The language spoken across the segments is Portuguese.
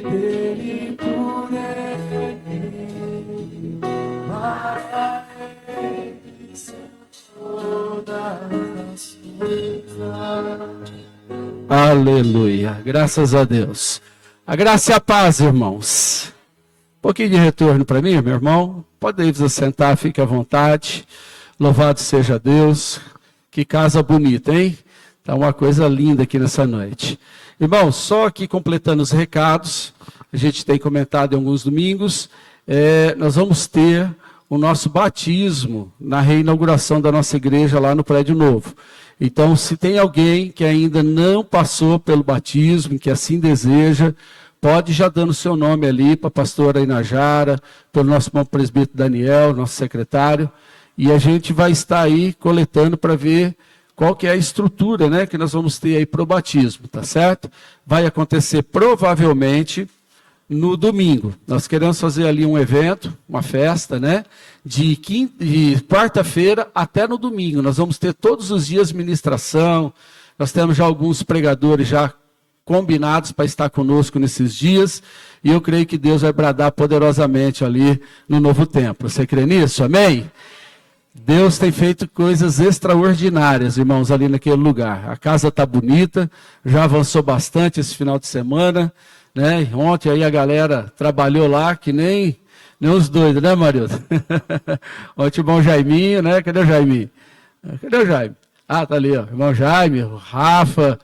Ele por ele, para ele são todas as coisas. Aleluia, graças a Deus. A graça e a paz, irmãos. Um pouquinho de retorno para mim, meu irmão. Pode ir vos sentar, fique à vontade. Louvado seja Deus. Que casa bonita, hein? Tá uma coisa linda aqui nessa noite. Irmãos, só aqui completando os recados, a gente tem comentado em alguns domingos, nós vamos ter o nosso batismo na reinauguração da nossa igreja lá no Prédio Novo. Então, se tem alguém que ainda não passou pelo batismo, que assim deseja, pode já dando o seu nome ali para a pastora Inajara, pelo nosso irmão presbítero Daniel, nosso secretário, e a gente vai estar aí coletando para ver qual que é a estrutura, né, que nós vamos ter aí para o batismo, tá certo? Vai acontecer provavelmente no domingo. Nós queremos fazer ali um evento, uma festa, né, de quarta-feira até no domingo. Nós vamos ter todos os dias ministração, nós temos já alguns pregadores já combinados para estar conosco nesses dias, e eu creio que Deus vai bradar poderosamente ali no novo templo. Você crê nisso? Amém? Deus tem feito coisas extraordinárias, irmãos, ali naquele lugar. A casa está bonita, já avançou bastante esse final de semana, né? Ontem aí a galera trabalhou lá que nem os doidos, né, Marilda? Ontem o irmão Jaiminho, né? Cadê o Jaiminho? Cadê o Jaime? Ah, tá ali, ó. O irmão Jaime, o Rafa,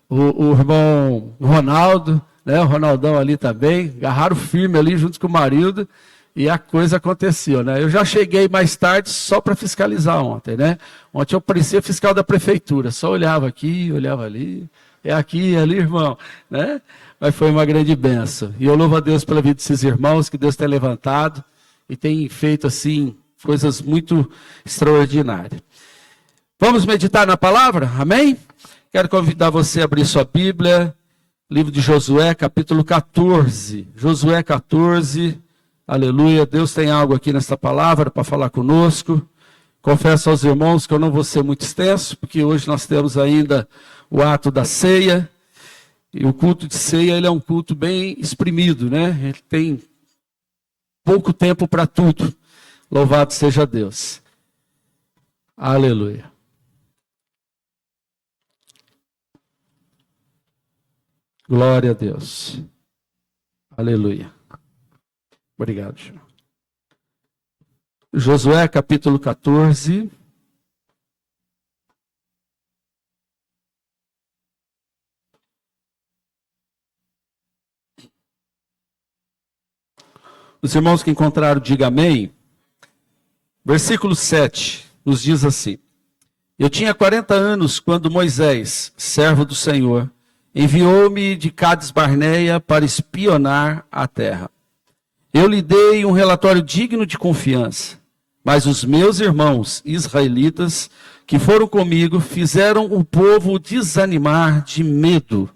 o irmão Ronaldo, né? O Ronaldão ali também, agarraram firme ali junto com o Marilda. E a coisa aconteceu, né? Eu já cheguei mais tarde só para fiscalizar ontem, né? Ontem eu parecia fiscal da prefeitura, só olhava aqui, olhava ali, é aqui, é ali, irmão, né? Mas foi uma grande bênção. E eu louvo a Deus pela vida desses irmãos que Deus tem levantado e tem feito, assim, coisas muito extraordinárias. Vamos meditar na palavra? Amém? Quero convidar você a abrir sua Bíblia, livro de Josué, capítulo 14. Josué 14. Aleluia, Deus tem algo aqui nessa palavra para falar conosco. Confesso aos irmãos que eu não vou ser muito extenso, porque hoje nós temos ainda o ato da ceia. E o culto de ceia, ele é um culto bem exprimido, né? Ele tem pouco tempo para tudo. Louvado seja Deus. Aleluia. Glória a Deus. Aleluia. Obrigado, Senhor. Josué, capítulo 14. Os irmãos que encontraram, diga amém. Versículo 7 nos diz assim: Eu tinha 40 anos quando Moisés, servo do Senhor, enviou-me de Cades Barneia para espionar a terra. Eu lhe dei um relatório digno de confiança, mas os meus irmãos israelitas que foram comigo fizeram o povo desanimar de medo.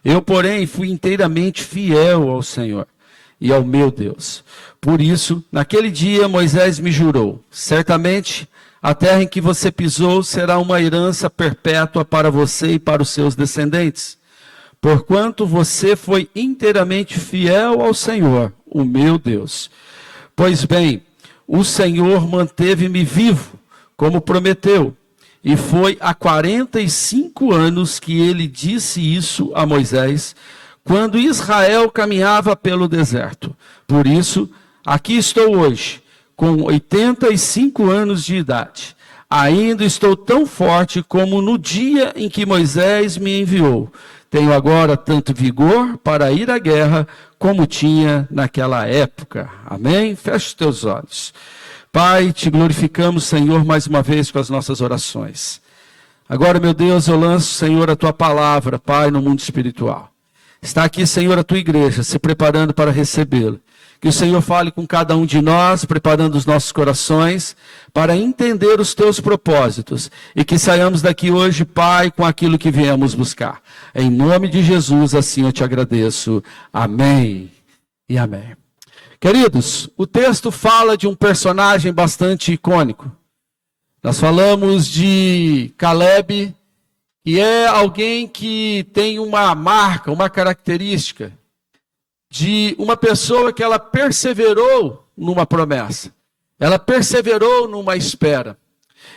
Eu, porém, fui inteiramente fiel ao Senhor e ao meu Deus. Por isso, naquele dia Moisés me jurou: certamente a terra em que você pisou será uma herança perpétua para você e para os seus descendentes, porquanto você foi inteiramente fiel ao Senhor, o meu Deus. Pois bem, o Senhor manteve-me vivo, como prometeu, e foi há 45 anos que ele disse isso a Moisés, quando Israel caminhava pelo deserto. Por isso, aqui estou hoje, com 85 anos de idade. Ainda estou tão forte como no dia em que Moisés me enviou. Tenho agora tanto vigor para ir à guerra como tinha naquela época. Amém? Feche os teus olhos. Pai, te glorificamos, Senhor, mais uma vez com as nossas orações. Agora, meu Deus, eu lanço, Senhor, a tua palavra, Pai, no mundo espiritual. Está aqui, Senhor, a tua igreja, se preparando para recebê-la. Que o Senhor fale com cada um de nós, preparando os nossos corações, para entender os teus propósitos. E que saiamos daqui hoje, Pai, com aquilo que viemos buscar. Em nome de Jesus, assim eu te agradeço. Amém e amém. Queridos, o texto fala de um personagem bastante icônico. Nós falamos de Caleb, que é alguém que tem uma marca, uma característica de uma pessoa que ela perseverou numa promessa. Ela perseverou numa espera.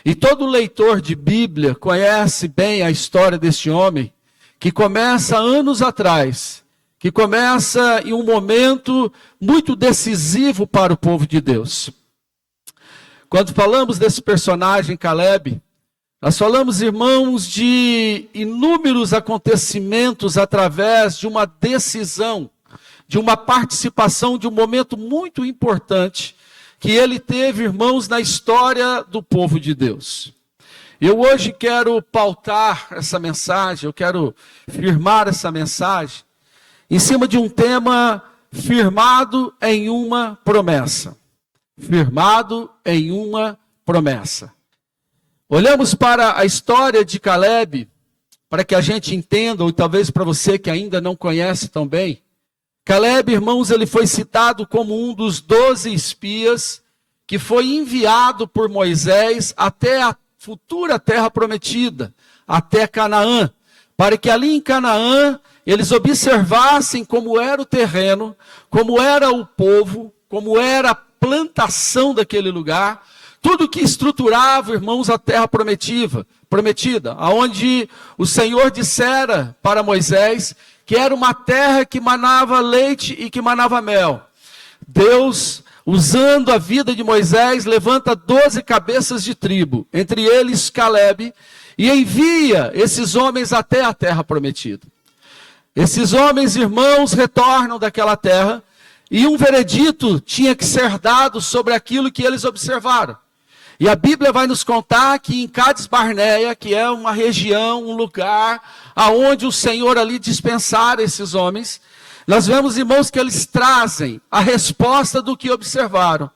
E todo leitor de Bíblia conhece bem a história deste homem, que começa anos atrás, que começa em um momento muito decisivo para o povo de Deus. Quando falamos desse personagem, Caleb, nós falamos, irmãos, de inúmeros acontecimentos através de uma decisão, de uma participação, de um momento muito importante que ele teve, irmãos, na história do povo de Deus. Eu hoje quero pautar essa mensagem, eu quero firmar essa mensagem em cima de um tema firmado em uma promessa. Firmado em uma promessa. Olhamos para a história de Caleb, para que a gente entenda, ou talvez para você que ainda não conhece tão bem. Caleb, irmãos, ele foi citado como um dos 12 espias que foi enviado por Moisés até a futura terra prometida, até Canaã, para que ali em Canaã eles observassem como era o terreno, como era o povo, como era a plantação daquele lugar, tudo que estruturava, irmãos, a terra prometida, aonde o Senhor dissera para Moisés que era uma terra que manava leite e que manava mel. Deus, usando a vida de Moisés, levanta 12 cabeças de tribo, entre eles Caleb, e envia esses homens até a terra prometida. Esses homens, irmãos, retornam daquela terra, e um veredito tinha que ser dado sobre aquilo que eles observaram. E a Bíblia vai nos contar que em Cades Barneia, que é uma região, um lugar, aonde o Senhor ali dispensara esses homens, nós vemos, irmãos, que eles trazem a resposta do que observaram.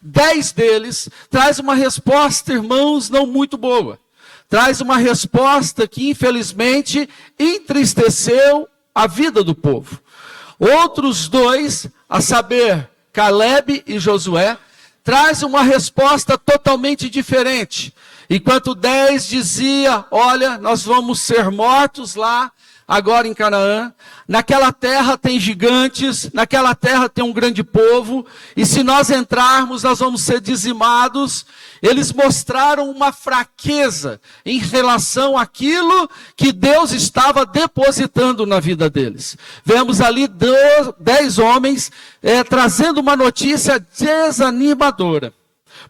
10 deles traz uma resposta, irmãos, não muito boa. Traz uma resposta que, infelizmente, entristeceu a vida do povo. Outros 2, a saber, Caleb e Josué, traz uma resposta totalmente diferente. Enquanto 10 dizia, olha, nós vamos ser mortos lá, agora em Canaã, naquela terra tem gigantes, naquela terra tem um grande povo, e se nós entrarmos, nós vamos ser dizimados. Eles mostraram uma fraqueza em relação àquilo que Deus estava depositando na vida deles. Vemos ali 10 homens trazendo uma notícia desanimadora.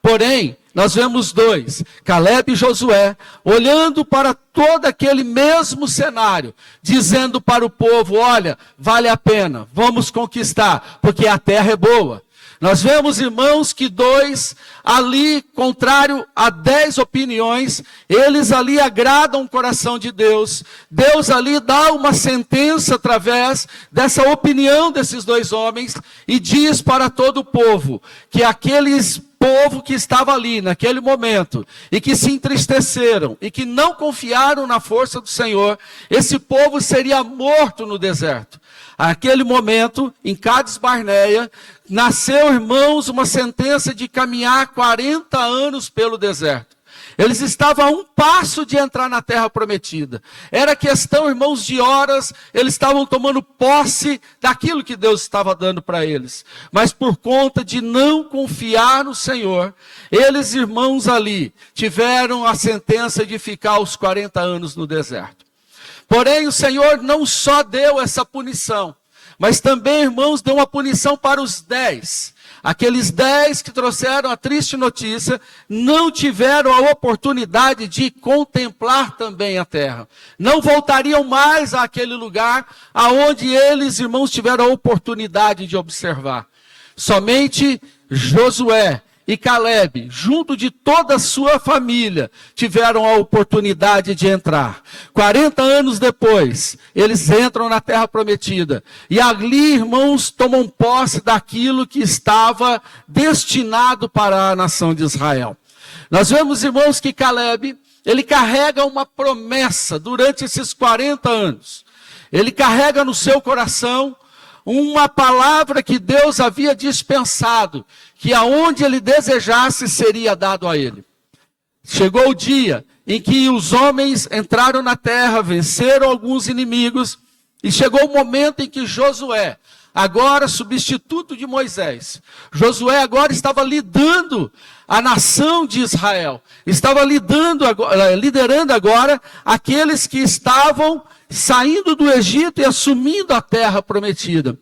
Porém, nós vemos 2, Caleb e Josué, olhando para todo aquele mesmo cenário, dizendo para o povo, olha, vale a pena, vamos conquistar, porque a terra é boa. Nós vemos, irmãos, que 2 ali, contrário a 10 opiniões, eles ali agradam o coração de Deus. Deus ali dá uma sentença através dessa opinião desses 2 homens e diz para todo o povo que aqueles povo que estava ali naquele momento e que se entristeceram e que não confiaram na força do Senhor, esse povo seria morto no deserto. Naquele momento, em Cades Barneia, nasceu, irmãos, uma sentença de caminhar 40 anos pelo deserto. Eles estavam a um passo de entrar na terra prometida. Era questão, irmãos, de horas, eles estavam tomando posse daquilo que Deus estava dando para eles. Mas por conta de não confiar no Senhor, eles, irmãos, ali, tiveram a sentença de ficar os 40 anos no deserto. Porém, o Senhor não só deu essa punição, mas também, irmãos, deu uma punição para os 10. Aqueles 10 que trouxeram a triste notícia, não tiveram a oportunidade de contemplar também a terra. Não voltariam mais àquele lugar aonde eles, irmãos, tiveram a oportunidade de observar. Somente Josué e Caleb, junto de toda a sua família, tiveram a oportunidade de entrar. 40 anos depois, eles entram na terra prometida. E ali, irmãos, tomam posse daquilo que estava destinado para a nação de Israel. Nós vemos, irmãos, que Caleb, ele carrega uma promessa durante esses 40 anos. Ele carrega no seu coração uma palavra que Deus havia dispensado, que aonde ele desejasse seria dado a ele. Chegou o dia em que os homens entraram na terra, venceram alguns inimigos, e chegou o momento em que Josué, agora substituto de Moisés. Josué agora estava liderando a nação de Israel. Estava liderando agora aqueles que estavam saindo do Egito e assumindo a terra prometida.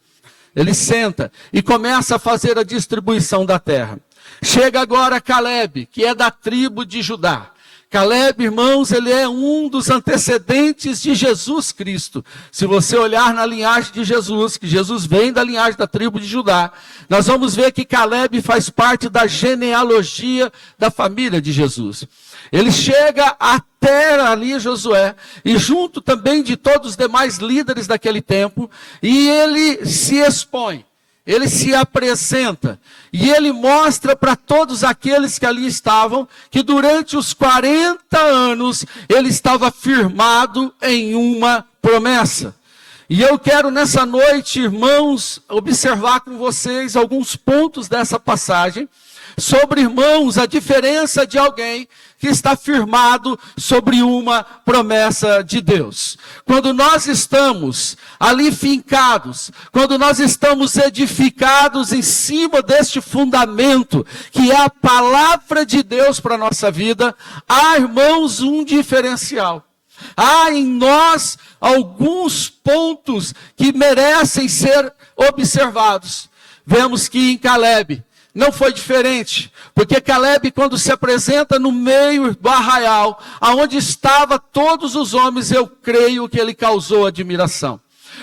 Ele senta e começa a fazer a distribuição da terra. Chega agora Caleb, que é da tribo de Judá. Caleb, irmãos, ele é um dos antecedentes de Jesus Cristo. Se você olhar na linhagem de Jesus, que Jesus vem da linhagem da tribo de Judá, nós vamos ver que Caleb faz parte da genealogia da família de Jesus. Ele chega até ali Josué, e junto também de todos os demais líderes daquele tempo, e ele se expõe. Ele se apresenta e ele mostra para todos aqueles que ali estavam que durante os 40 anos ele estava firmado em uma promessa. E eu quero nessa noite, irmãos, observar com vocês alguns pontos dessa passagem sobre, irmãos, a diferença de alguém que está firmado sobre uma promessa de Deus. Quando nós estamos ali fincados, quando nós estamos edificados em cima deste fundamento, que é a palavra de Deus para a nossa vida, há, irmãos, um diferencial. Há em nós alguns pontos que merecem ser observados. Vemos que em Caleb não foi diferente, porque Caleb, quando se apresenta no meio do arraial, aonde estavam todos os homens, eu creio que ele causou admiração.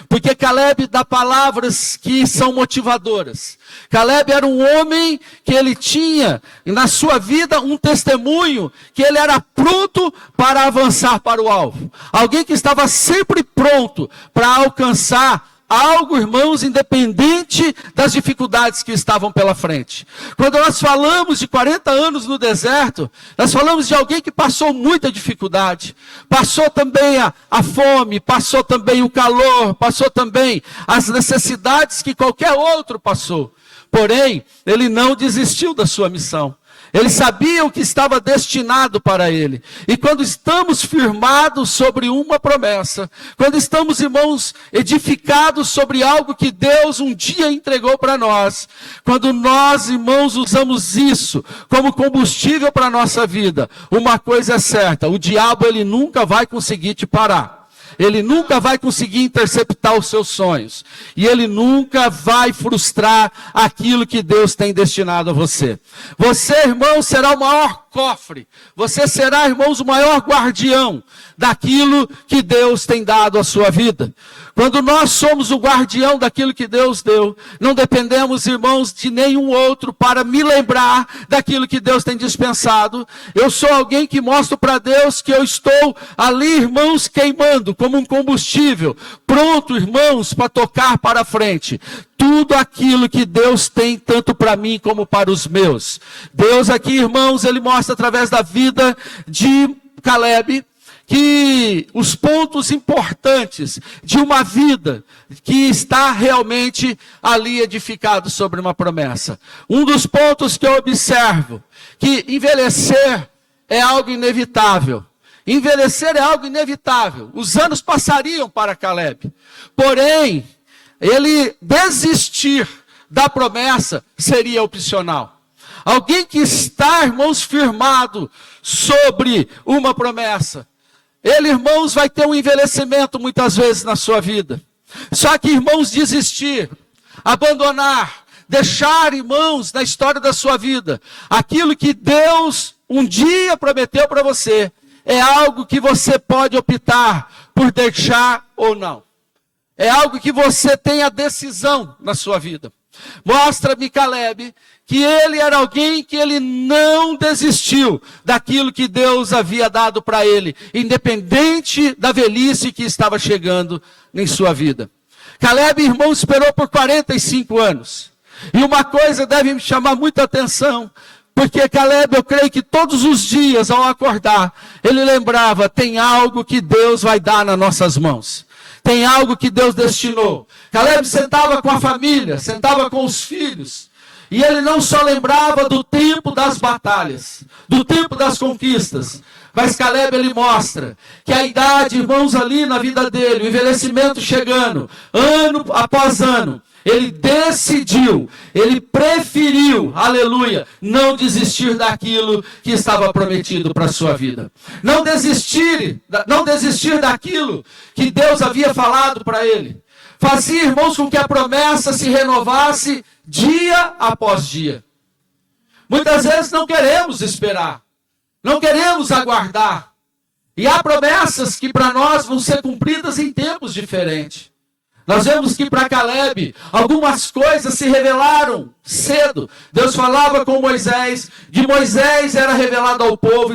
Porque Caleb dá palavras que são motivadoras. Caleb era um homem que ele tinha na sua vida um testemunho que ele era pronto para avançar para o alvo. Alguém que estava sempre pronto para alcançar algo, irmãos, independente das dificuldades que estavam pela frente. Quando nós falamos de 40 anos no deserto, nós falamos de alguém que passou muita dificuldade. Passou também a fome, passou também o calor, passou também as necessidades que qualquer outro passou. Porém, ele não desistiu da sua missão. Ele sabia o que estava destinado para ele. E quando estamos firmados sobre uma promessa, quando estamos, irmãos, edificados sobre algo que Deus um dia entregou para nós, quando nós, irmãos, usamos isso como combustível para a nossa vida, uma coisa é certa, o diabo ele nunca vai conseguir te parar. Ele nunca vai conseguir interceptar os seus sonhos. E ele nunca vai frustrar aquilo que Deus tem destinado a você. Você, irmão, será o maior cofre. Você será, irmãos, o maior guardião daquilo que Deus tem dado à sua vida. Quando nós somos o guardião daquilo que Deus deu, não dependemos, irmãos, de nenhum outro para me lembrar daquilo que Deus tem dispensado. Eu sou alguém que mostro para Deus que eu estou ali, irmãos, queimando como um combustível, pronto, irmãos, para tocar para frente. Tudo aquilo que Deus tem, tanto para mim como para os meus. Deus aqui, irmãos, ele mostra através da vida de Caleb, que os pontos importantes de uma vida que está realmente ali edificado sobre uma promessa. Um dos pontos que eu observo, que envelhecer é algo inevitável. Envelhecer é algo inevitável. Os anos passariam para Caleb. Porém, ele desistir da promessa seria opcional. Alguém que está, irmãos, firmado sobre uma promessa, ele, irmãos, vai ter um envelhecimento muitas vezes na sua vida. Só que, irmãos, desistir, abandonar, deixar, irmãos, na história da sua vida, aquilo que Deus um dia prometeu para você, é algo que você pode optar por deixar ou não. É algo que você tem a decisão na sua vida. Mostra-me Caleb que ele era alguém que ele não desistiu daquilo que Deus havia dado para ele, independente da velhice que estava chegando em sua vida. Caleb, irmão, esperou por 45 anos. E uma coisa deve me chamar muita atenção, porque Caleb, eu creio que todos os dias ao acordar, ele lembrava, tem algo que Deus vai dar nas nossas mãos. Tem algo que Deus destinou. Caleb sentava com a família, sentava com os filhos. E ele não só lembrava do tempo das batalhas, do tempo das conquistas. Mas Caleb, ele mostra que a idade, irmãos, ali na vida dele, o envelhecimento chegando, ano após ano, ele decidiu, ele preferiu, aleluia, não desistir daquilo que estava prometido para a sua vida. Não desistir daquilo que Deus havia falado para ele. Fazia, irmãos, com que a promessa se renovasse dia após dia. Muitas vezes não queremos esperar, não queremos aguardar. E há promessas que para nós vão ser cumpridas em tempos diferentes. Nós vemos que para Caleb, algumas coisas se revelaram cedo. Deus falava com Moisés, de Moisés era revelado ao povo,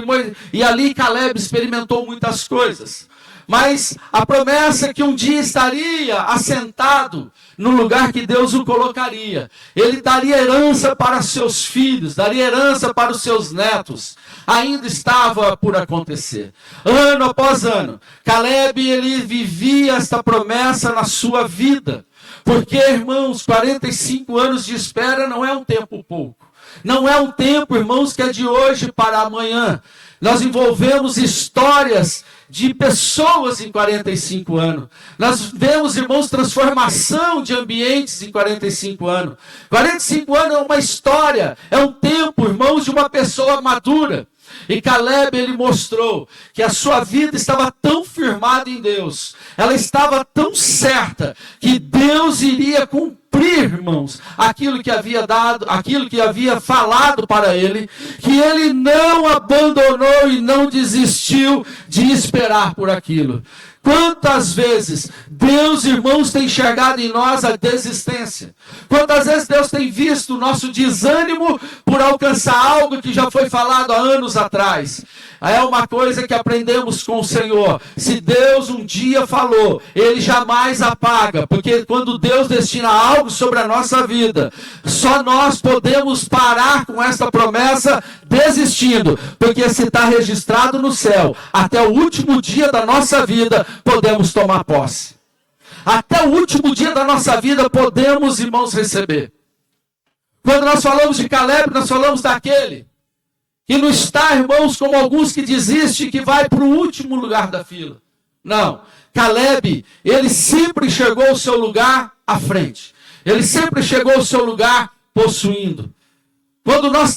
e ali Caleb experimentou muitas coisas. Mas a promessa é que um dia estaria assentado no lugar que Deus o colocaria. Ele daria herança para seus filhos, daria herança para os seus netos. Ainda estava por acontecer. Ano após ano, Caleb, ele vivia esta promessa na sua vida. Porque, irmãos, 45 anos de espera não é um tempo pouco. Não é um tempo, irmãos, que é de hoje para amanhã. Nós envolvemos histórias de pessoas em 45 anos. Nós vemos, irmãos, transformação de ambientes em 45 anos. 45 anos é uma história, é um tempo, irmãos, de uma pessoa madura. E Caleb, ele mostrou que a sua vida estava tão firmada em Deus, ela estava tão certa, que Deus iria cumprir, irmãos, aquilo que havia dado, aquilo que havia falado para ele, que ele não abandonou e não desistiu de esperar por aquilo. Quantas vezes Deus, irmãos, tem enxergado em nós a desistência? Quantas vezes Deus tem visto o nosso desânimo por alcançar algo que já foi falado há anos atrás? É uma coisa que aprendemos com o Senhor. Se Deus um dia falou, Ele jamais apaga. Porque quando Deus destina algo sobre a nossa vida, só nós podemos parar com essa promessa desistindo. Porque se está registrado no céu, até o último dia da nossa vida, podemos tomar posse. Até o último dia da nossa vida, podemos, irmãos, receber. Quando nós falamos de Caleb, nós falamos daquele que não está, irmãos, como alguns que desistem, que vai para o último lugar da fila. Não. Caleb, ele sempre chegou ao seu lugar à frente. Ele sempre chegou ao seu lugar possuindo. Quando nós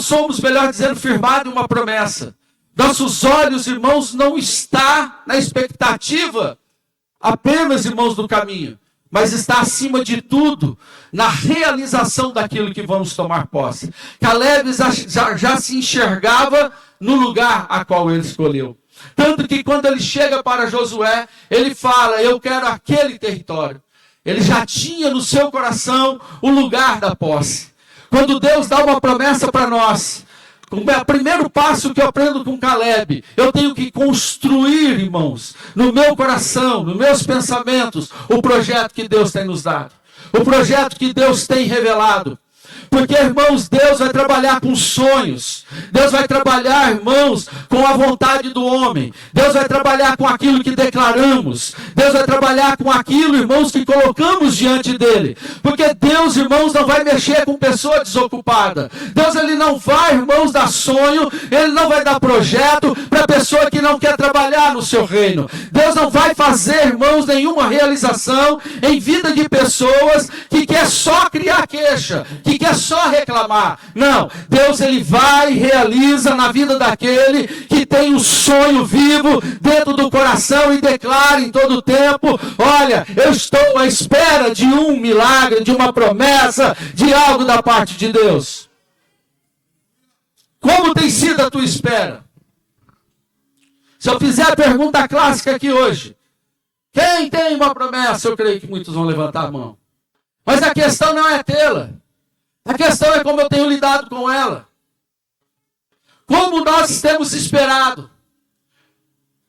somos, melhor dizendo, firmados em uma promessa, nossos olhos, irmãos, não estão na expectativa apenas, irmãos, do caminho, mas está acima de tudo na realização daquilo que vamos tomar posse. Caleb já se enxergava no lugar a qual ele escolheu. Tanto que quando ele chega para Josué, ele fala, eu quero aquele território. Ele já tinha no seu coração o lugar da posse. Quando Deus dá uma promessa para nós, o primeiro passo que eu aprendo com Caleb, eu tenho que construir, irmãos, no meu coração, nos meus pensamentos, o projeto que Deus tem nos dado. O projeto que Deus tem revelado. Porque, irmãos, Deus vai trabalhar com sonhos. Deus vai trabalhar, irmãos, com a vontade do homem. Deus vai trabalhar com aquilo que declaramos. Deus vai trabalhar com aquilo, irmãos, que colocamos diante dele. Porque Deus, irmãos, não vai mexer com pessoa desocupada. Deus, ele não vai, irmãos, dar sonho. Ele não vai dar projeto para pessoa que não quer trabalhar no seu reino. Deus não vai fazer, irmãos, nenhuma realização em vida de pessoas que quer só criar queixa, que quer só reclamar. Não, Deus, ele vai e realiza na vida daquele que tem um sonho vivo dentro do coração e declara em todo o tempo, olha, eu estou à espera de um milagre, de uma promessa, de algo da parte de Deus. Como tem sido a tua espera? Se eu fizer a pergunta clássica aqui hoje, quem tem uma promessa? Eu creio que muitos vão levantar a mão. Mas a questão não é tê-la. A questão é como eu tenho lidado com ela. Como nós temos esperado.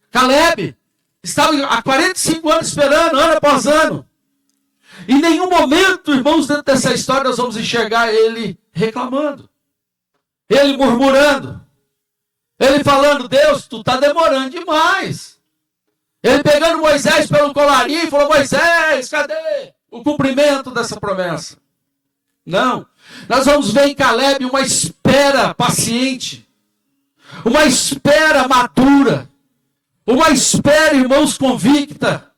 Caleb estava há 45 anos esperando, ano após ano. Em nenhum momento, irmãos, dentro dessa história nós vamos enxergar ele reclamando. Ele murmurando. Ele falando, Deus, tu está demorando demais. Ele pegando Moisés pelo colarinho e falou, Moisés, cadê o cumprimento dessa promessa? Não. Nós vamos ver em Caleb uma espera paciente, uma espera madura, uma espera, irmãos, convicta.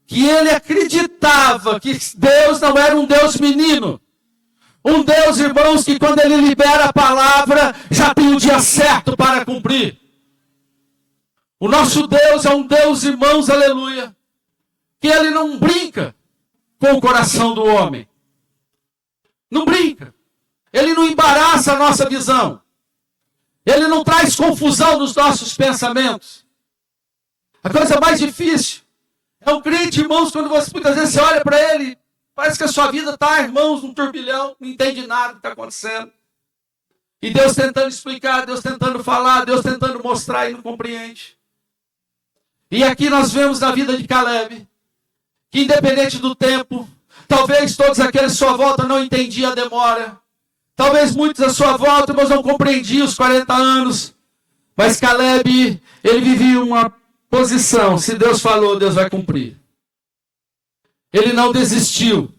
que ele acreditava que Deus não era um Deus menino. Um Deus, irmãos, que quando ele libera a palavra, já tem o dia certo para cumprir. O nosso Deus é um Deus, irmãos, aleluia, que ele não brinca com o coração do homem. Não brinca. Ele não embaraça a nossa visão. Ele não traz confusão nos nossos pensamentos. A coisa mais difícil é um crente, irmãos, quando você muitas vezes você olha para ele, parece que a sua vida está, irmãos, num turbilhão, não entende nada do que está acontecendo. E Deus tentando explicar, Deus tentando falar, Deus tentando mostrar e não compreende. E aqui nós vemos na vida de Caleb, que independente do tempo, talvez todos aqueles à sua volta não entendiam a demora. Talvez muitos à sua volta, irmãos, não compreendiam os 40 anos. Mas Caleb, ele vivia uma posição. Se Deus falou, Deus vai cumprir. Ele não desistiu.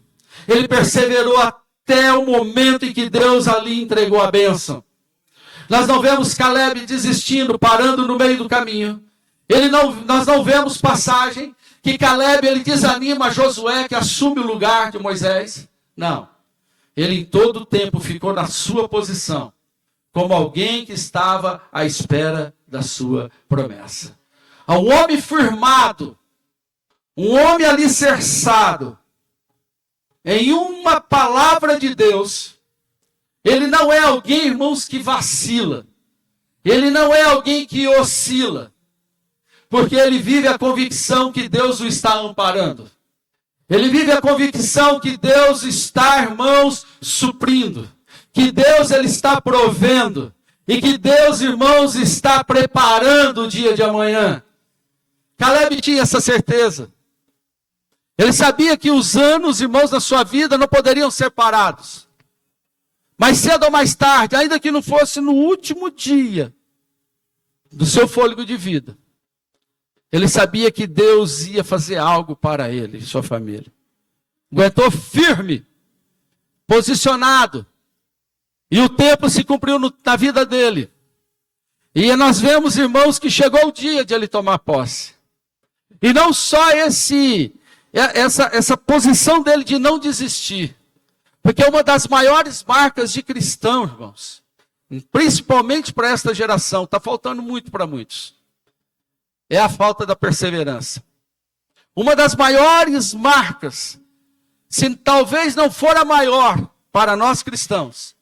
Ele perseverou até o momento em que Deus ali entregou a bênção. Nós não vemos Caleb desistindo, parando no meio do caminho. Nós não vemos passagem que Caleb ele desanima Josué, que assume o lugar de Moisés. Não. Ele em todo o tempo ficou na sua posição, como alguém que estava à espera da sua promessa. Um homem firmado, um homem alicerçado em uma palavra de Deus. Ele não é alguém, irmãos, que vacila. Ele não é alguém que oscila. Porque ele vive a convicção que Deus o está amparando. Ele vive a convicção que Deus está, irmãos, suprindo. Que Deus ele está provendo. E que Deus, irmãos, está preparando o dia de amanhã. Caleb tinha essa certeza. Ele sabia que os anos, irmãos, da sua vida não poderiam ser parados. Mas cedo ou mais tarde, ainda que não fosse no último dia do seu fôlego de vida, ele sabia que Deus ia fazer algo para ele e sua família. Aguentou firme, posicionado. E o tempo se cumpriu na vida dele. E nós vemos, irmãos, que chegou o dia de ele tomar posse. E não só essa posição dele de não desistir. Porque uma das maiores marcas de cristão, irmãos, principalmente para esta geração, está faltando muito para muitos, é a falta da perseverança. Uma das maiores marcas, se talvez não for a maior para nós cristãos,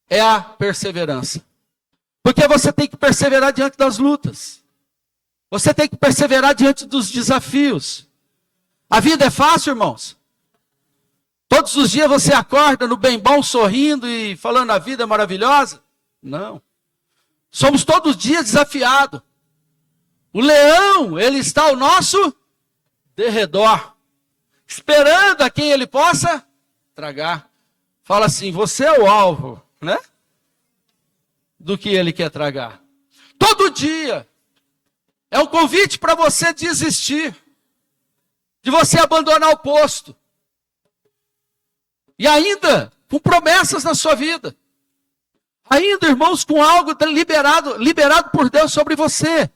é a perseverança. Porque você tem que perseverar diante das lutas. Você tem que perseverar diante dos desafios. A vida é fácil, irmãos? Todos os dias você acorda no bem bom, sorrindo e falando a vida é maravilhosa? Não. Somos todos os dias desafiados. O leão, ele está ao nosso derredor, esperando a quem ele possa tragar. Fala assim, você é o alvo, né? Do que ele quer tragar. Todo dia é um convite para você desistir, de você abandonar o posto. E ainda com promessas na sua vida. Ainda, irmãos, com algo liberado por Deus sobre você.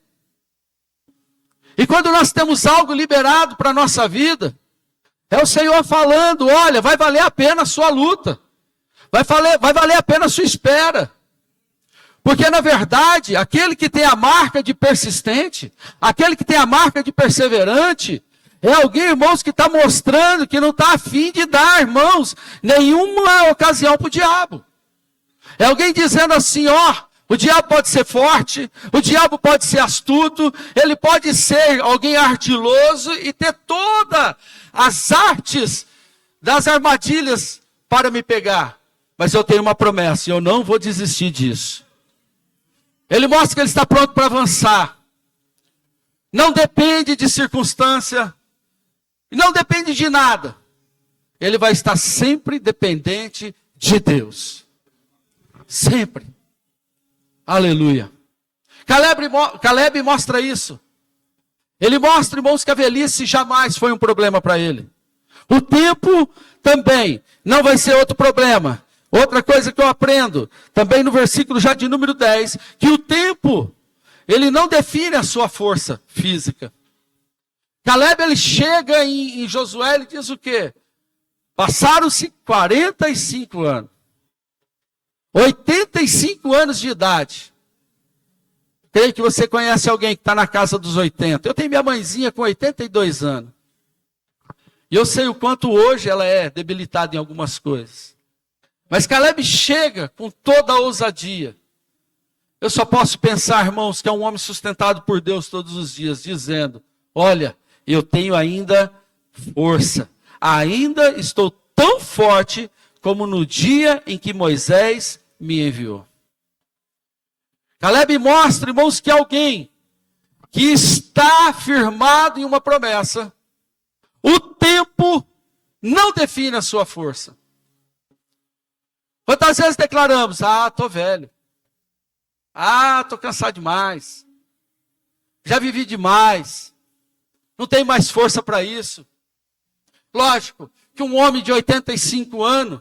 E quando nós temos algo liberado para a nossa vida, é o Senhor falando, olha, vai valer a pena a sua luta. Vai valer a pena a sua espera. Porque, na verdade, aquele que tem a marca de persistente, aquele que tem a marca de perseverante, é alguém, irmãos, que está mostrando que não está a fim de dar, irmãos, nenhuma ocasião para o diabo. É alguém dizendo assim, ó, o diabo pode ser forte, o diabo pode ser astuto, ele pode ser alguém ardiloso e ter todas as artes das armadilhas para me pegar. Mas eu tenho uma promessa e eu não vou desistir disso. Ele mostra que ele está pronto para avançar. Não depende de circunstância, não depende de nada. Ele vai estar sempre dependente de Deus. Sempre. Aleluia. Caleb mostra isso. Ele mostra, irmãos, que a velhice jamais foi um problema para ele. O tempo também não vai ser outro problema. Outra coisa que eu aprendo, também no versículo já de número 10, que o tempo, ele não define a sua força física. Caleb, ele chega em Josué e diz o quê? Passaram-se 45 anos. 85 anos de idade. Creio que você conhece alguém que está na casa dos 80. Eu tenho minha mãezinha com 82 anos. E eu sei o quanto hoje ela é debilitada em algumas coisas. Mas Caleb chega com toda a ousadia. Eu só posso pensar, irmãos, que é um homem sustentado por Deus todos os dias, dizendo, olha, eu tenho ainda força. Ainda estou tão forte como no dia em que Moisés me enviou. Caleb mostra, irmãos, que alguém que está firmado em uma promessa, o tempo não define a sua força. Quantas vezes declaramos, estou velho. Estou cansado demais. Já vivi demais. Não tenho mais força para isso. Lógico que um homem de 85 anos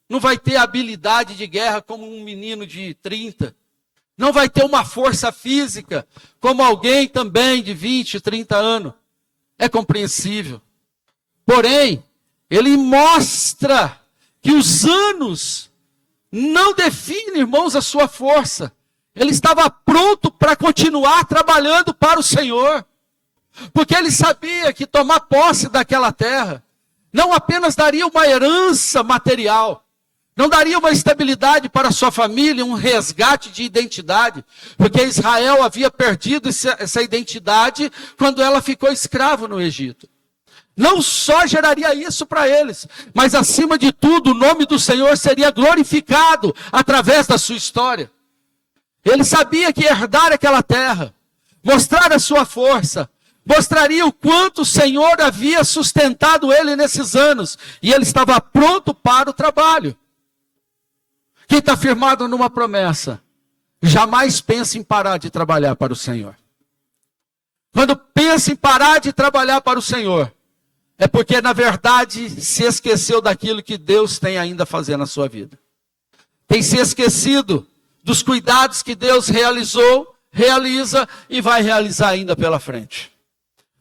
não vai ter habilidade de guerra como um menino de 30. Não vai ter uma força física como alguém também de 20, 30 anos. É compreensível. Porém, ele mostra que os anos não definem, irmãos, a sua força. Ele estava pronto para continuar trabalhando para o Senhor. Porque ele sabia que tomar posse daquela terra não apenas daria uma herança material, não daria uma estabilidade para a sua família, um resgate de identidade, porque Israel havia perdido essa identidade quando ela ficou escrava no Egito. Não só geraria isso para eles, mas acima de tudo o nome do Senhor seria glorificado através da sua história. Ele sabia que herdar aquela terra, mostrar a sua força, mostraria o quanto o Senhor havia sustentado ele nesses anos. E ele estava pronto para o trabalho. Quem está firmado numa promessa, jamais pensa em parar de trabalhar para o Senhor. Quando pensa em parar de trabalhar para o Senhor, é porque na verdade se esqueceu daquilo que Deus tem ainda a fazer na sua vida. Tem se esquecido dos cuidados que Deus realizou, realiza e vai realizar ainda pela frente.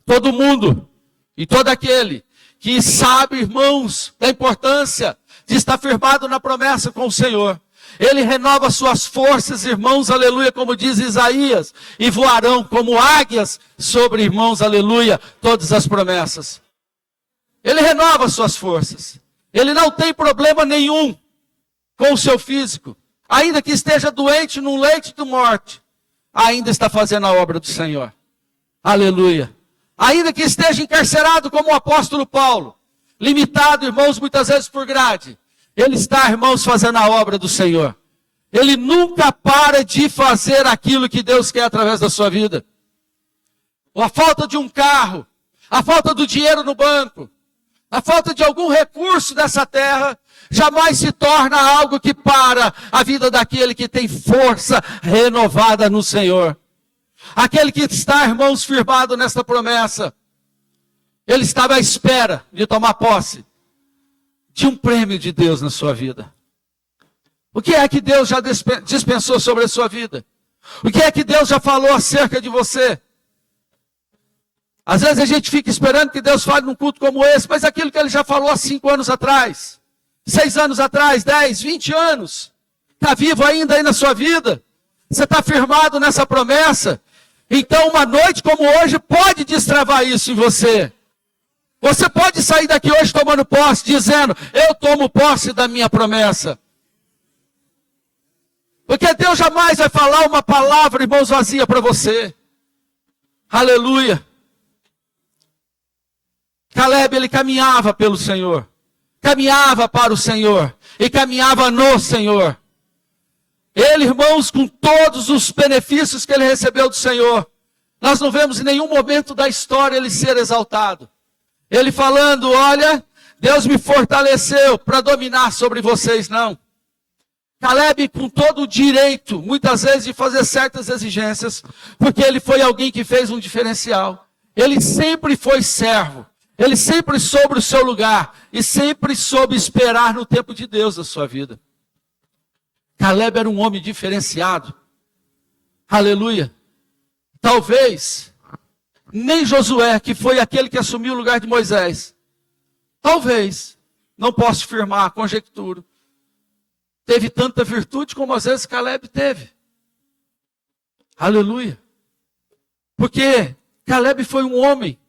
Todo mundo e todo aquele que sabe, irmãos, da importância de estar firmado na promessa com o Senhor. Ele renova suas forças, irmãos, aleluia, como diz Isaías, e voarão como águias sobre, irmãos, aleluia, todas as promessas. Ele renova suas forças. Ele não tem problema nenhum com o seu físico. Ainda que esteja doente num leito de morte, ainda está fazendo a obra do Senhor. Aleluia. Ainda que esteja encarcerado como o apóstolo Paulo, limitado, irmãos, muitas vezes por grade, ele está, irmãos, fazendo a obra do Senhor. Ele nunca para de fazer aquilo que Deus quer através da sua vida. A falta de um carro, a falta do dinheiro no banco, a falta de algum recurso dessa terra, jamais se torna algo que para a vida daquele que tem força renovada no Senhor. Aquele que está, irmãos, firmado nesta promessa, ele estava à espera de tomar posse de um prêmio de Deus na sua vida. O que é que Deus já dispensou sobre a sua vida? O que é que Deus já falou acerca de você? Às vezes a gente fica esperando que Deus fale num culto como esse, mas aquilo que Ele já falou há 5 anos atrás, 6 anos atrás, 10, 20 anos, está vivo ainda aí na sua vida? Você está firmado nessa promessa? Então uma noite como hoje pode destravar isso em você. Você pode sair daqui hoje tomando posse, dizendo, eu tomo posse da minha promessa. Porque Deus jamais vai falar uma palavra, irmãos, vazia para você. Aleluia. Caleb, ele caminhava pelo Senhor. Caminhava para o Senhor. E caminhava no Senhor. Ele, irmãos, com todos os benefícios que ele recebeu do Senhor, nós não vemos em nenhum momento da história ele ser exaltado. Ele falando, olha, Deus me fortaleceu para dominar sobre vocês, não. Caleb com todo o direito, muitas vezes, de fazer certas exigências, porque ele foi alguém que fez um diferencial. Ele sempre foi servo. Ele sempre soube o seu lugar e sempre soube esperar no tempo de Deus da sua vida. Caleb era um homem diferenciado. Aleluia. Talvez nem Josué, que foi aquele que assumiu o lugar de Moisés. Talvez, não posso afirmar, conjecturo, teve tanta virtude como às vezes Caleb teve. Aleluia. Porque Caleb foi um homem,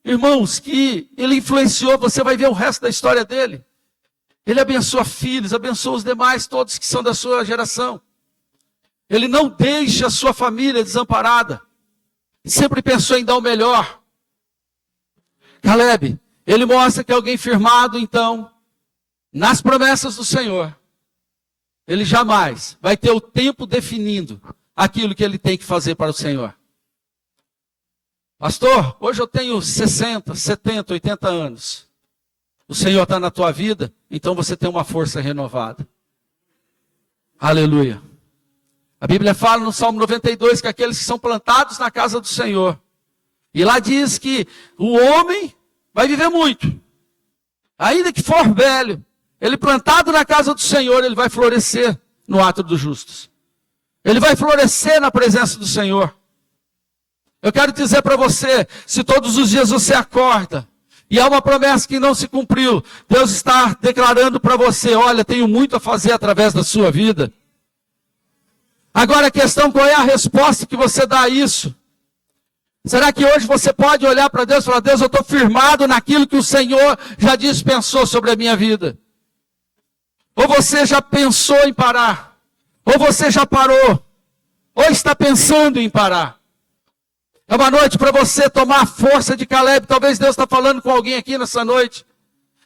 irmãos, que ele influenciou, você vai ver o resto da história dele. Ele abençoa filhos, abençoa os demais, todos que são da sua geração. Ele não deixa a sua família desamparada. Sempre pensou em dar o melhor. Caleb, ele mostra que é alguém firmado, então, nas promessas do Senhor. Ele jamais vai ter o tempo definindo aquilo que ele tem que fazer para o Senhor. Pastor, hoje eu tenho 60, 70, 80 anos. O Senhor está na tua vida, então você tem uma força renovada. Aleluia. A Bíblia fala no Salmo 92 que aqueles que são plantados na casa do Senhor. E lá diz que o homem vai viver muito. Ainda que for velho, ele plantado na casa do Senhor, ele vai florescer no ato dos justos. Ele vai florescer na presença do Senhor. Eu quero dizer para você, se todos os dias você acorda, e há uma promessa que não se cumpriu, Deus está declarando para você, olha, tenho muito a fazer através da sua vida. Agora a questão, qual é a resposta que você dá a isso? Será que hoje você pode olhar para Deus e falar, Deus, eu estou firmado naquilo que o Senhor já dispensou sobre a minha vida? Ou você já pensou em parar? Ou você já parou? Ou está pensando em parar? É uma noite para você tomar a força de Caleb. Talvez Deus está falando com alguém aqui nessa noite.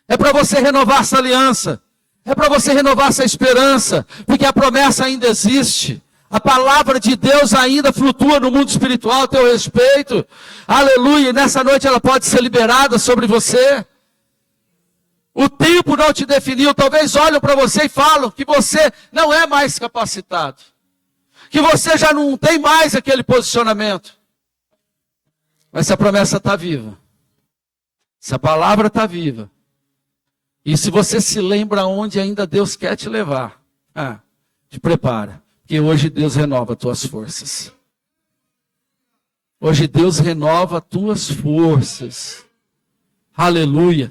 É para você renovar essa aliança. É para você renovar essa esperança. Porque a promessa ainda existe. A palavra de Deus ainda flutua no mundo espiritual a teu respeito. Aleluia. E nessa noite ela pode ser liberada sobre você. O tempo não te definiu. Talvez olhem para você e falam que você não é mais capacitado. Que você já não tem mais aquele posicionamento. Mas essa promessa está viva. Essa palavra está viva. E se você se lembra onde ainda Deus quer te levar, te prepara. Porque hoje Deus renova as tuas forças. Hoje Deus renova as tuas forças. Aleluia.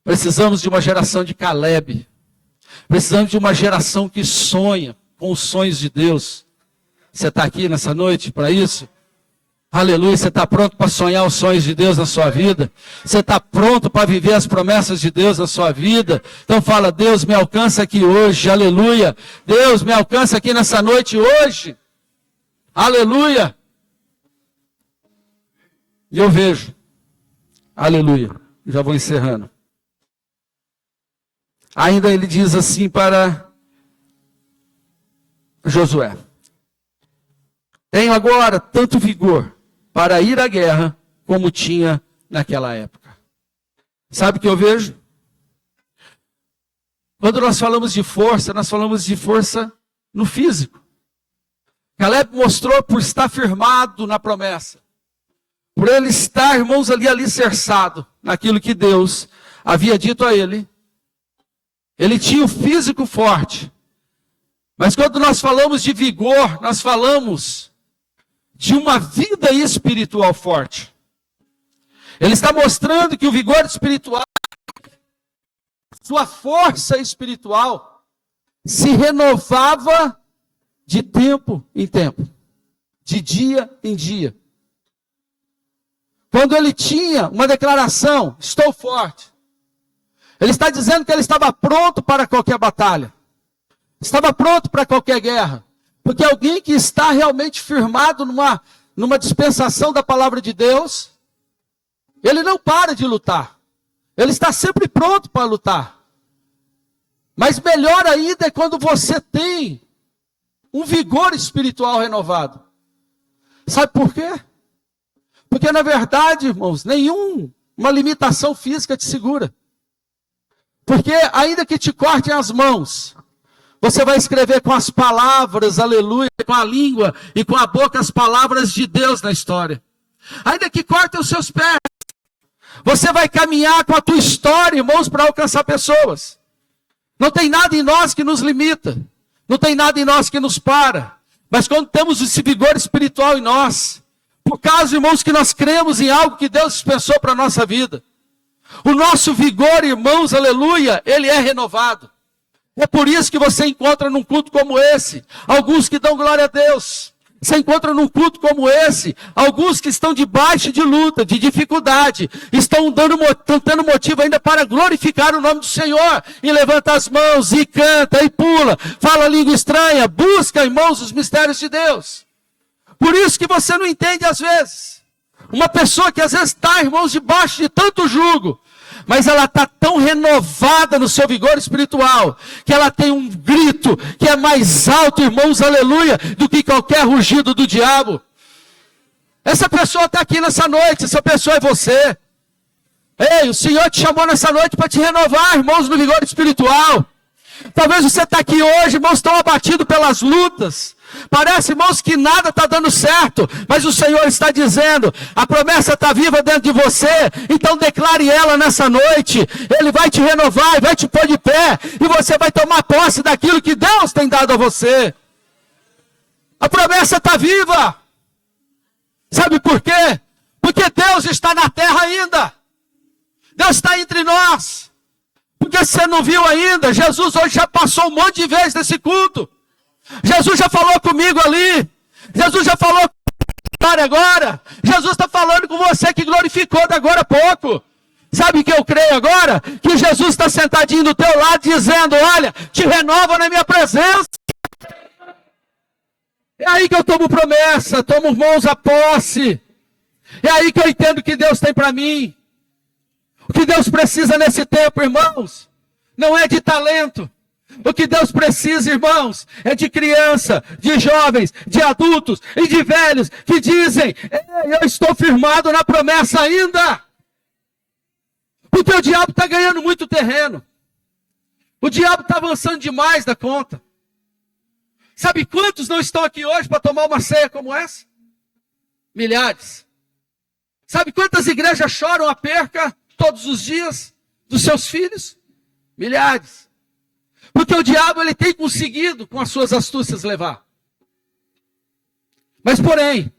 Precisamos de uma geração de Caleb. Precisamos de uma geração que sonha com os sonhos de Deus. Você está aqui nessa noite para isso? Aleluia, você está pronto para sonhar os sonhos de Deus na sua vida? Você está pronto para viver as promessas de Deus na sua vida? Então fala, Deus me alcança aqui hoje, aleluia. Deus me alcança aqui nessa noite hoje, aleluia. E eu vejo, aleluia, já vou encerrando. Ainda ele diz assim para Josué: tenho agora tanto vigor para ir à guerra como tinha naquela época. Sabe o que eu vejo? Quando nós falamos de força, nós falamos de força no físico. Caleb mostrou por estar firmado na promessa. Por ele estar, irmãos, ali alicerçado naquilo que Deus havia dito a ele. Ele tinha o físico forte. Mas quando nós falamos de vigor, nós falamos de uma vida espiritual forte. Ele está mostrando que o vigor espiritual, sua força espiritual, se renovava de tempo em tempo, de dia em dia. Quando ele tinha uma declaração, estou forte, ele está dizendo que ele estava pronto para qualquer batalha, estava pronto para qualquer guerra. Porque alguém que está realmente firmado numa dispensação da palavra de Deus, ele não para de lutar. Ele está sempre pronto para lutar. Mas melhor ainda é quando você tem um vigor espiritual renovado. Sabe por quê? Porque na verdade, irmãos, nenhuma limitação física te segura. Porque ainda que te cortem as mãos, você vai escrever com as palavras, aleluia, com a língua e com a boca as palavras de Deus na história. Ainda que cortem os seus pés, você vai caminhar com a tua história, irmãos, para alcançar pessoas. Não tem nada em nós que nos limita. Não tem nada em nós que nos para. Mas quando temos esse vigor espiritual em nós, por causa, irmãos, que nós cremos em algo que Deus dispensou para a nossa vida, o nosso vigor, irmãos, aleluia, ele é renovado. É por isso que você encontra num culto como esse, alguns que dão glória a Deus. Você encontra num culto como esse, alguns que estão debaixo de luta, de dificuldade, estão tendo motivo ainda para glorificar o nome do Senhor, e levanta as mãos, e canta, e pula, fala língua estranha, busca, irmãos, os mistérios de Deus. Por isso que você não entende às vezes. Uma pessoa que às vezes está, irmãos, debaixo de tanto jugo, mas ela está tão renovada no seu vigor espiritual, que ela tem um grito que é mais alto, irmãos, aleluia, do que qualquer rugido do diabo. Essa pessoa está aqui nessa noite, essa pessoa é você. Ei, o Senhor te chamou nessa noite para te renovar, irmãos, no vigor espiritual. Talvez você está aqui hoje, irmãos, tão abatido pelas lutas. Parece, irmãos, que nada está dando certo, mas o Senhor está dizendo, a promessa está viva dentro de você, então declare ela nessa noite. Ele vai te renovar, vai te pôr de pé, e você vai tomar posse daquilo que Deus tem dado a você. A promessa está viva. Sabe por quê? Porque Deus está na terra ainda. Deus está entre nós. Porque você não viu ainda, Jesus hoje já passou um monte de vezes nesse culto. Jesus já falou comigo ali. Jesus já falou agora. Jesus está falando com você que glorificou de agora a pouco. Sabe o que eu creio agora? Que Jesus está sentadinho do teu lado dizendo, olha, te renova na minha presença. É aí que eu tomo promessa, tomo mãos à posse. É aí que eu entendo o que Deus tem para mim. O que Deus precisa nesse tempo, irmãos, não é de talento. O que Deus precisa, irmãos, é de criança, de jovens, de adultos e de velhos que dizem, eu estou firmado na promessa ainda. Porque o diabo está ganhando muito terreno. O diabo está avançando demais da conta. Sabe quantos não estão aqui hoje para tomar uma ceia como essa? Milhares. Sabe quantas igrejas choram a perca todos os dias dos seus filhos? Milhares. Porque o diabo ele tem conseguido com as suas astúcias levar. Mas porém,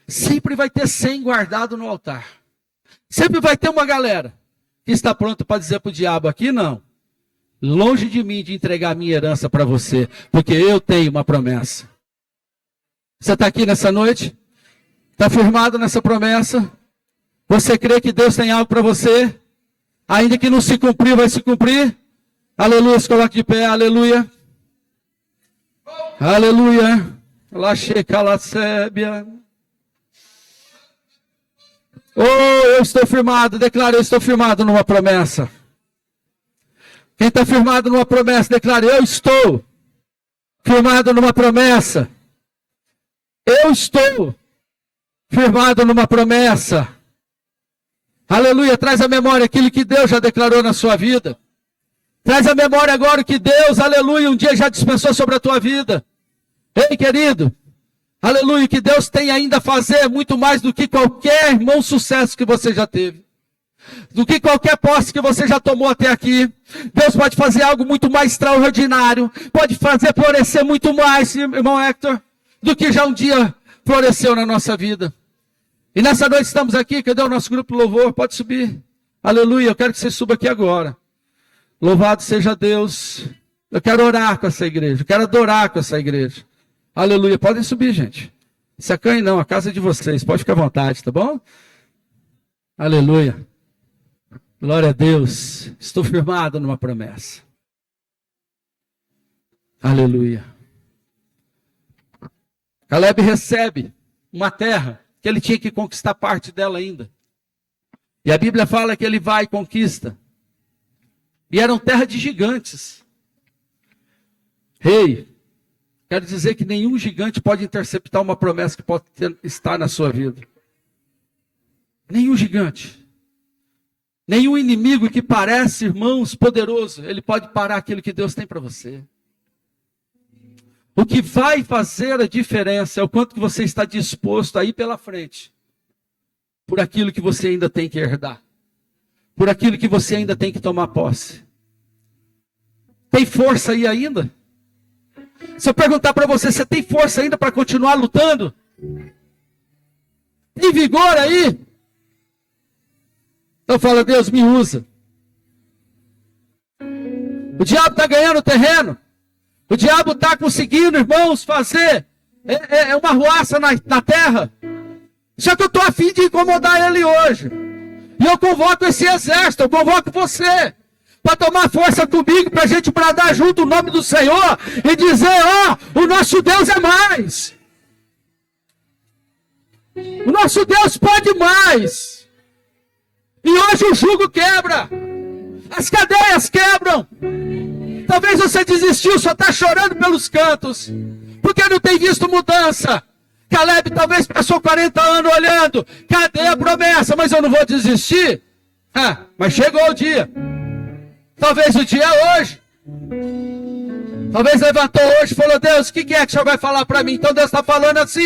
sempre vai ter 100 guardado no altar. Sempre vai ter uma galera que está pronta para dizer para o diabo, aqui não. Longe de mim de entregar a minha herança para você, porque eu tenho uma promessa. Você está aqui nessa noite? Está firmado nessa promessa? Você crê que Deus tem algo para você? Ainda que não se cumprir, vai se cumprir? Aleluia, se coloque de pé, aleluia. Aleluia. Laxecalacébia. Oh, eu estou firmado, declaro, eu estou firmado numa promessa. Quem está firmado numa promessa, declare, eu estou firmado numa promessa. Eu estou firmado numa promessa. Aleluia, traz à memória aquilo que Deus já declarou na sua vida. Traz à memória agora o que Deus, aleluia, um dia já dispensou sobre a tua vida. Ei, querido, aleluia, que Deus tem ainda a fazer muito mais do que qualquer, irmão, sucesso que você já teve. Do que qualquer posse que você já tomou até aqui. Deus pode fazer algo muito mais extraordinário. Pode fazer florescer muito mais, irmão Hector, do que já um dia floresceu na nossa vida. E nessa noite estamos aqui, cadê o nosso grupo louvor? Pode subir. Aleluia, eu quero que você suba aqui agora. Louvado seja Deus. Eu quero orar com essa igreja, eu quero adorar com essa igreja. Aleluia, podem subir, gente. Se acanhe não, a casa é de vocês, pode ficar à vontade, tá bom? Aleluia. Glória a Deus. Estou firmado numa promessa. Aleluia. Caleb recebe uma terra que ele tinha que conquistar parte dela ainda. E a Bíblia fala que ele vai e conquista. E eram terra de gigantes. Ei, quero dizer que nenhum gigante pode interceptar uma promessa que pode estar na sua vida. Nenhum gigante. Nenhum inimigo que parece, irmãos, poderoso, ele pode parar aquilo que Deus tem para você. O que vai fazer a diferença é o quanto que você está disposto a ir pela frente. Por aquilo que você ainda tem que herdar. Por aquilo que você ainda tem que tomar posse. Tem força aí ainda? Se eu perguntar para você, você tem força ainda para continuar lutando? Tem vigor aí? Então fala, Deus, me usa. O diabo está ganhando terreno. O diabo está conseguindo, irmãos, fazer uma ruaça na terra. Só que eu estou a fim de incomodar ele hoje. E eu convoco esse exército, eu convoco você, para tomar força comigo, para a gente bradar junto o nome do Senhor e dizer, o nosso Deus é mais. O nosso Deus pode mais. E hoje o jugo quebra. As cadeias quebram. Talvez você desistiu, só está chorando pelos cantos. Porque não tem visto mudança. Caleb talvez passou 40 anos olhando. Cadê a promessa? Mas eu não vou desistir. Mas chegou o dia. Talvez o dia é hoje. Talvez levantou hoje e falou, Deus, o que é que o Senhor vai falar para mim? Então Deus está falando assim,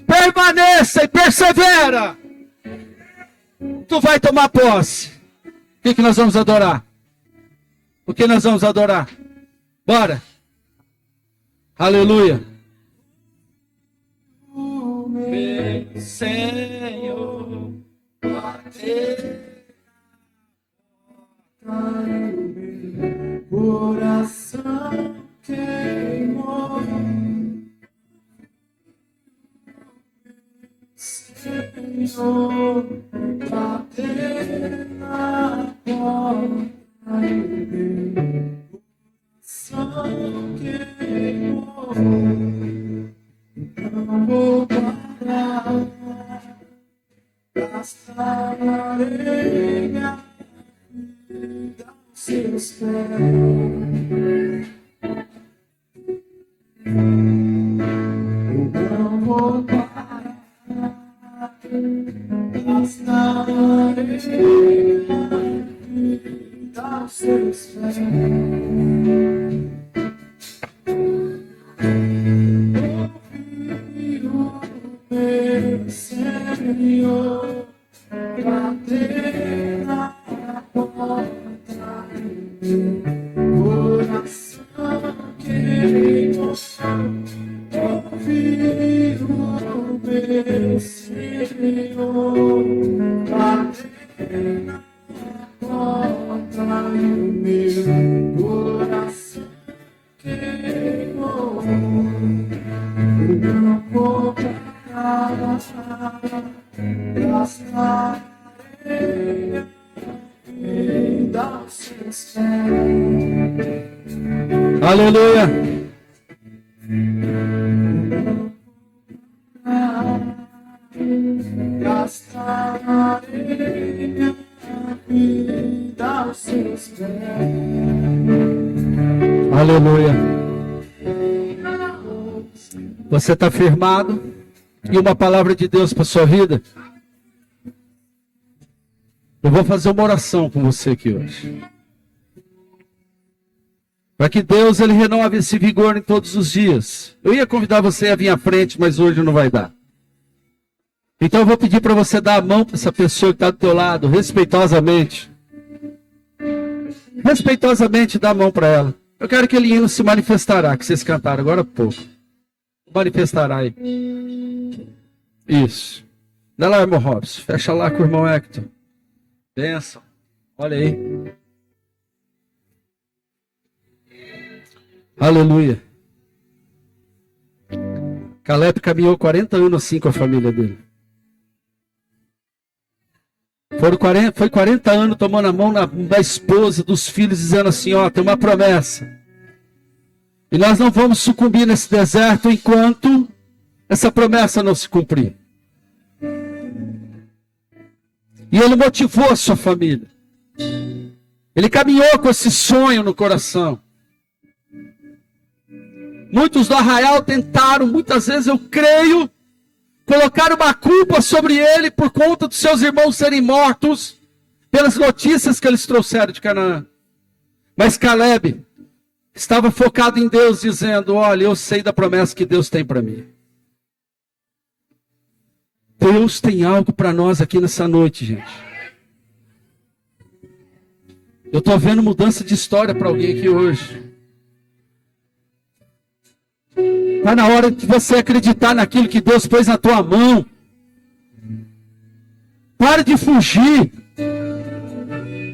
permaneça e persevera. Tu vai tomar posse. O que nós vamos adorar? O que nós vamos adorar? Bora. Aleluia. O meu Senhor, meu coração queimou. Senhor, bater na porta. Coração queimou, não vou parar, gastar a areia aos seus pés. Não vou parar, gastar a areia aos seus pés. Ouvi o meu Senhor bater na porta, coração queimou. Ouvi o meu Senhor bater na porta, o meu coração queimou. Não vou parar, gastar areia e dar os seus pés. Aleluia. Gastar areia e dar os seus pés. Aleluia. Você está firmado? E uma palavra de Deus para a sua vida? Eu vou fazer uma oração com você aqui hoje. Para que Deus ele renove esse vigor em todos os dias. Eu ia convidar você a vir à frente, mas hoje não vai dar. Então eu vou pedir para você dar a mão para essa pessoa que está do teu lado, respeitosamente. Respeitosamente dá a mão para ela. Eu quero que ele hino se manifestará, que vocês cantaram agora há pouco. Manifestará aí. Isso. Dá lá, irmão Robson. Fecha lá com o irmão Hector. Benção. Olha aí. Aleluia. Caleb caminhou 40 anos assim com a família dele. Foi 40 anos tomando a mão da esposa, dos filhos, dizendo assim, tem uma promessa. E nós não vamos sucumbir nesse deserto enquanto essa promessa não se cumprir. E ele motivou a sua família. Ele caminhou com esse sonho no coração. Muitos do arraial tentaram, muitas vezes eu creio, colocar uma culpa sobre ele por conta dos seus irmãos serem mortos pelas notícias que eles trouxeram de Canaã. Mas Caleb estava focado em Deus, dizendo, olha, eu sei da promessa que Deus tem para mim. Deus tem algo para nós aqui nessa noite, gente. Eu estou vendo mudança de história para alguém aqui hoje. Está na hora de você acreditar naquilo que Deus pôs na tua mão. Pare de fugir.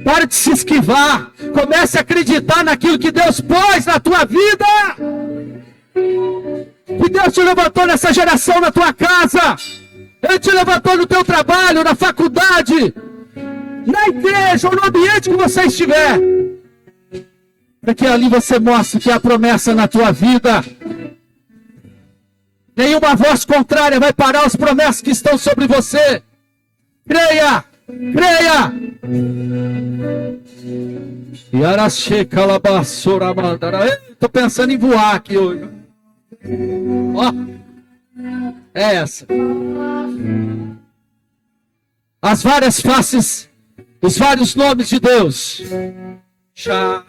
Pare de se esquivar. Comece a acreditar naquilo que Deus pôs na tua vida. Que Deus te levantou nessa geração, na tua casa. Ele te levantou no teu trabalho, na faculdade, na igreja ou no ambiente que você estiver. Para que ali você mostre que há promessa na tua vida. Nenhuma voz contrária vai parar as promessas que estão sobre você. Creia! Creia! Estou pensando em voar aqui hoje. Ó, é essa. As várias faces, os vários nomes de Deus. Chá.